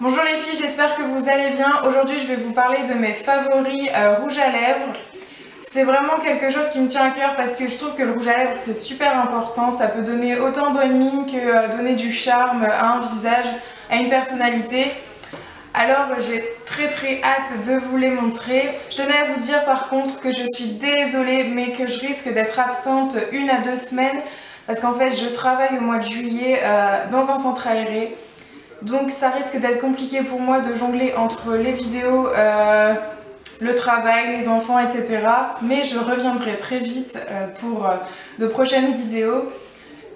Bonjour les filles, j'espère que vous allez bien. Aujourd'hui je vais vous parler de mes favoris rouges à lèvres. C'est vraiment quelque chose qui me tient à cœur parce que je trouve que le rouge à lèvres c'est super important. Ça peut donner autant bonne mine que donner du charme à un visage, à une personnalité. Alors j'ai très hâte de vous les montrer. Je tenais à vous dire par contre que je suis désolée mais que je risque d'être absente 1 à 2 semaines parce qu'en fait je travaille au mois de juillet dans un centre aéré. Donc ça risque d'être compliqué pour moi de jongler entre les vidéos, le travail, les enfants, etc. Mais je reviendrai très vite pour de prochaines vidéos.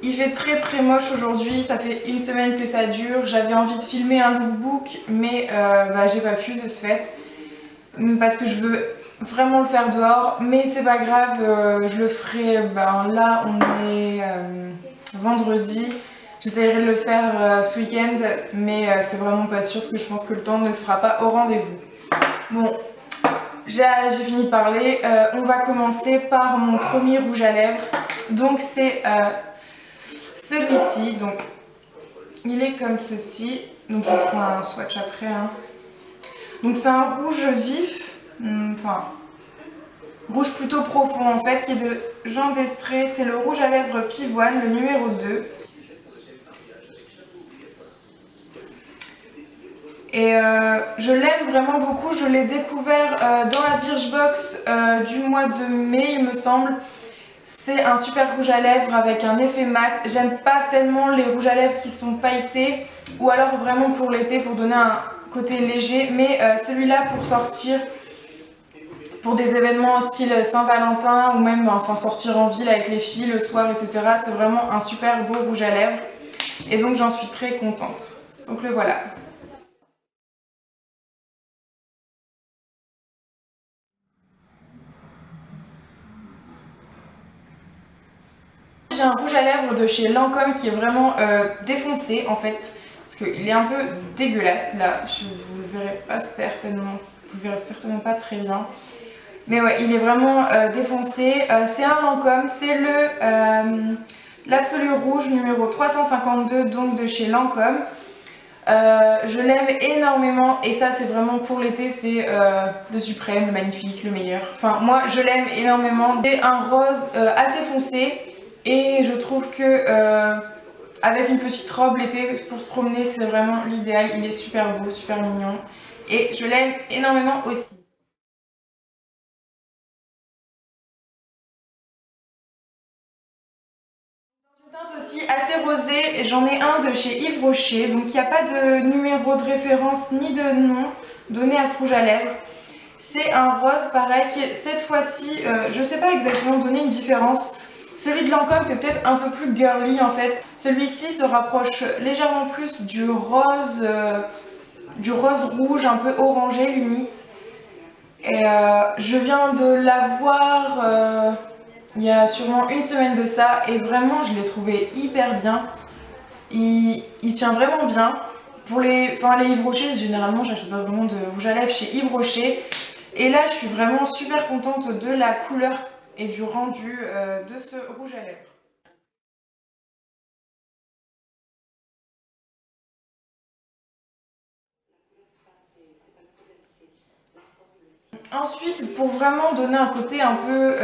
Il fait très moche aujourd'hui, ça fait 1 semaine que ça dure. J'avais envie de filmer un lookbook, mais j'ai pas pu de ce fait. Parce que je veux vraiment le faire dehors, mais c'est pas grave, je le ferai. Là on est vendredi. J'essaierai de le faire ce week-end, mais c'est vraiment pas sûr parce que je pense que le temps ne sera pas au rendez-vous. Bon, j'ai fini de parler. On va commencer par mon premier rouge à lèvres. Donc c'est celui-ci. Donc il est comme ceci. Donc je vous ferai un swatch après. Donc c'est un rouge vif, rouge plutôt profond en fait, qui est de Jean d'Estrée. C'est le rouge à lèvres pivoine, le numéro 2. Et je l'aime vraiment beaucoup, je l'ai découvert dans la Birchbox du mois de mai il me semble. C'est un super rouge à lèvres avec un effet mat. J'aime pas tellement les rouges à lèvres qui sont pailletés ou alors vraiment pour l'été pour donner un côté léger. Mais celui-là pour sortir pour des événements style Saint-Valentin ou même sortir en ville avec les filles le soir, etc. C'est vraiment un super beau rouge à lèvres et donc j'en suis très contente. Donc le voilà. J'ai un rouge à lèvres de chez Lancôme qui est vraiment défoncé en fait, parce qu'il est un peu dégueulasse là, vous le verrez pas certainement, vous verrez certainement pas très bien. Mais ouais, il est vraiment défoncé. C'est un Lancôme, c'est l'Absolu Rouge numéro 352, donc de chez Lancôme. Je l'aime énormément et ça c'est vraiment pour l'été, c'est le suprême, le magnifique, le meilleur. Enfin moi je l'aime énormément. C'est un rose assez foncé. Et je trouve que avec une petite robe l'été pour se promener c'est vraiment l'idéal, il est super beau, super mignon et je l'aime énormément aussi. Une teinte aussi assez rosée, j'en ai un de chez Yves Rocher, donc il n'y a pas de numéro de référence ni de nom donné à ce rouge à lèvres. C'est un rose pareil qui cette fois-ci, je sais pas exactement donner une différence. Celui de Lancôme fait peut-être un peu plus girly en fait. Celui-ci se rapproche légèrement plus du rose rouge, un peu orangé limite. Et je viens de l'avoir il y a sûrement 1 semaine de ça et vraiment je l'ai trouvé hyper bien. Il tient vraiment bien. Pour les Yves Rocher, généralement j'achète pas vraiment de rouge à lèvres chez Yves Rocher. Et là je suis vraiment super contente de la couleur et du rendu de ce rouge à lèvres. Ensuite, pour vraiment donner un côté un peu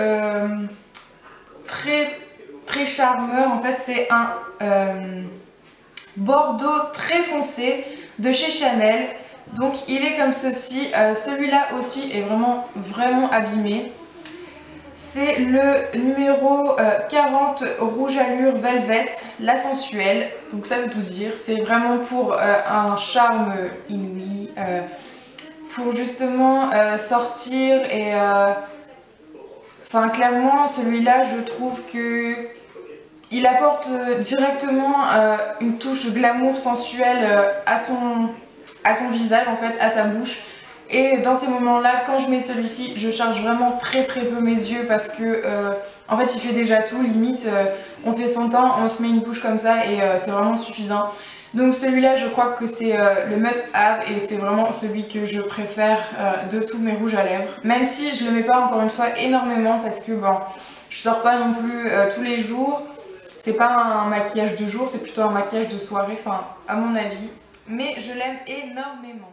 très charmeur, en fait c'est un bordeaux très foncé de chez Chanel. Donc il est comme ceci, celui-là aussi est vraiment abîmé. C'est le numéro 40 Rouge Allure Velvet, la sensuelle, donc ça veut tout dire. C'est vraiment pour un charme inouï, pour justement sortir et... clairement celui-là je trouve que il apporte directement une touche glamour sensuelle à son visage en fait, à sa bouche. Et dans ces moments-là, quand je mets celui-ci, je charge vraiment très peu mes yeux parce que en fait il fait déjà tout, limite on fait son teint, on se met une bouche comme ça et c'est vraiment suffisant. Donc celui-là je crois que c'est le must have et c'est vraiment celui que je préfère de tous mes rouges à lèvres. Même si je le mets pas encore une fois énormément parce que bon, je sors pas non plus tous les jours. C'est pas un maquillage de jour, c'est plutôt un maquillage de soirée, enfin à mon avis. mais je l'aime énormément.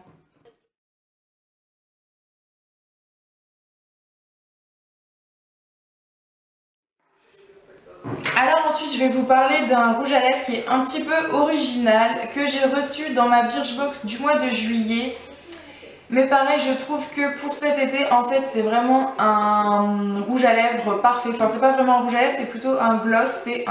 Alors ensuite je vais vous parler d'un rouge à lèvres qui est un petit peu original, que j'ai reçu dans ma Birchbox du mois de juillet. Mais pareil, je trouve que pour cet été, en fait, c'est vraiment un rouge à lèvres parfait. Enfin, c'est pas vraiment un rouge à lèvres, c'est plutôt un gloss, c'est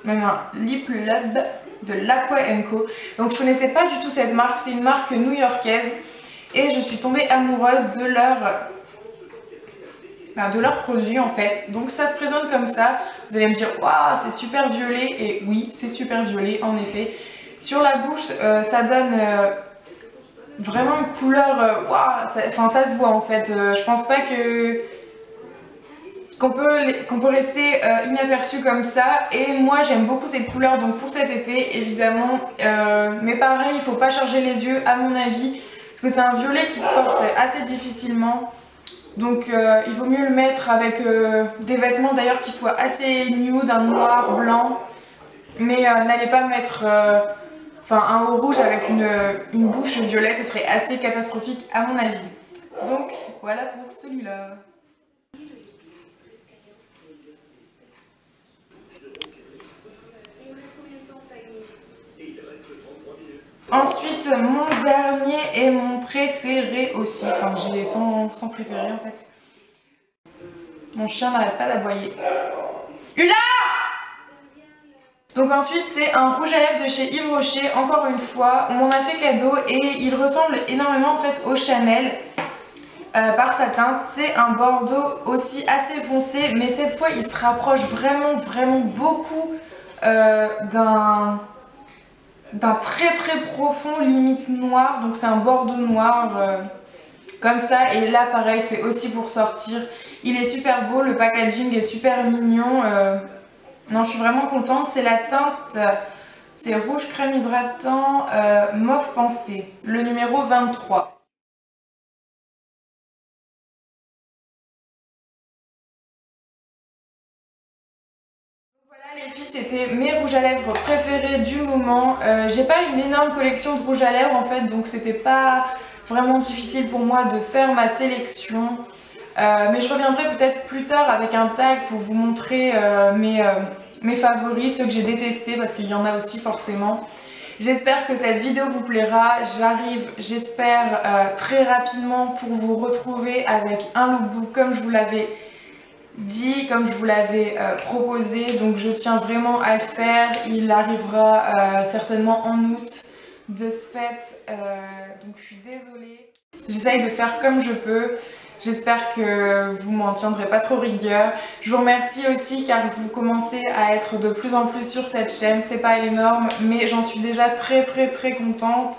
même un lip lab de l'Aqua & Co. Donc je connaissais pas du tout cette marque, c'est une marque new-yorkaise. Et je suis tombée amoureuse de leurs produits en fait. Donc ça se présente comme ça. Vous allez me dire, waouh, c'est super violet. Et oui, c'est super violet en effet. Sur la bouche, ça donne vraiment une couleur, waouh, ça se voit en fait. Je pense pas qu'on peut rester inaperçu comme ça. Et moi j'aime beaucoup cette couleur, donc pour cet été évidemment. Mais pareil, il faut pas charger les yeux à mon avis, parce que c'est un violet qui se porte assez difficilement. Donc il vaut mieux le mettre avec des vêtements d'ailleurs qui soient assez nude, un noir, blanc. Mais n'allez pas mettre un haut rouge avec une bouche violette, ce serait assez catastrophique à mon avis. Donc voilà pour celui-là. Ensuite, mon dernier et mon préféré aussi. Enfin, j'ai son préféré en fait. Mon chien n'arrête pas d'aboyer. Ula! Donc ensuite, c'est un rouge à lèvres de chez Yves Rocher. Encore une fois, on m'en a fait cadeau et il ressemble énormément en fait au Chanel par sa teinte. C'est un bordeaux aussi assez foncé, mais cette fois, il se rapproche vraiment beaucoup d'un très profond, limite noir. Donc c'est un bordeaux noir comme ça. Et là pareil, c'est aussi pour sortir. Il est super beau, le packaging est super mignon. Non, je suis vraiment contente. C'est la teinte, c'est rouge crème hydratant mauve pensée, le numéro 23. Les filles, c'était mes rouges à lèvres préférés du moment. J'ai pas une énorme collection de rouges à lèvres en fait, donc c'était pas vraiment difficile pour moi de faire ma sélection. Mais je reviendrai peut-être plus tard avec un tag pour vous montrer mes favoris, ceux que j'ai détestés, parce qu'il y en a aussi forcément. J'espère que cette vidéo vous plaira. J'arrive, j'espère, très rapidement pour vous retrouver avec un lookbook comme je vous l'avais dit, comme je vous l'avais proposé, donc je tiens vraiment à le faire. Il arrivera certainement en août de ce fait, donc je suis désolée. J'essaye de faire comme je peux. J'espère que vous m'en tiendrez pas trop rigueur. Je vous remercie aussi car vous commencez à être de plus en plus sur cette chaîne. C'est pas énorme, mais j'en suis déjà très contente.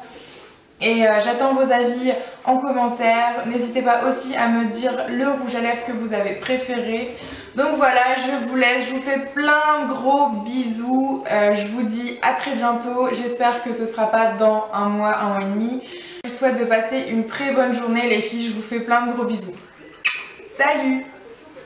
Et j'attends vos avis en commentaire. N'hésitez pas aussi à me dire le rouge à lèvres que vous avez préféré. Donc voilà, je vous laisse, je vous fais plein de gros bisous. Je vous dis à très bientôt. J'espère que ce sera pas dans un mois et demi. Je vous souhaite de passer une très bonne journée les filles. Je vous fais plein de gros bisous. Salut!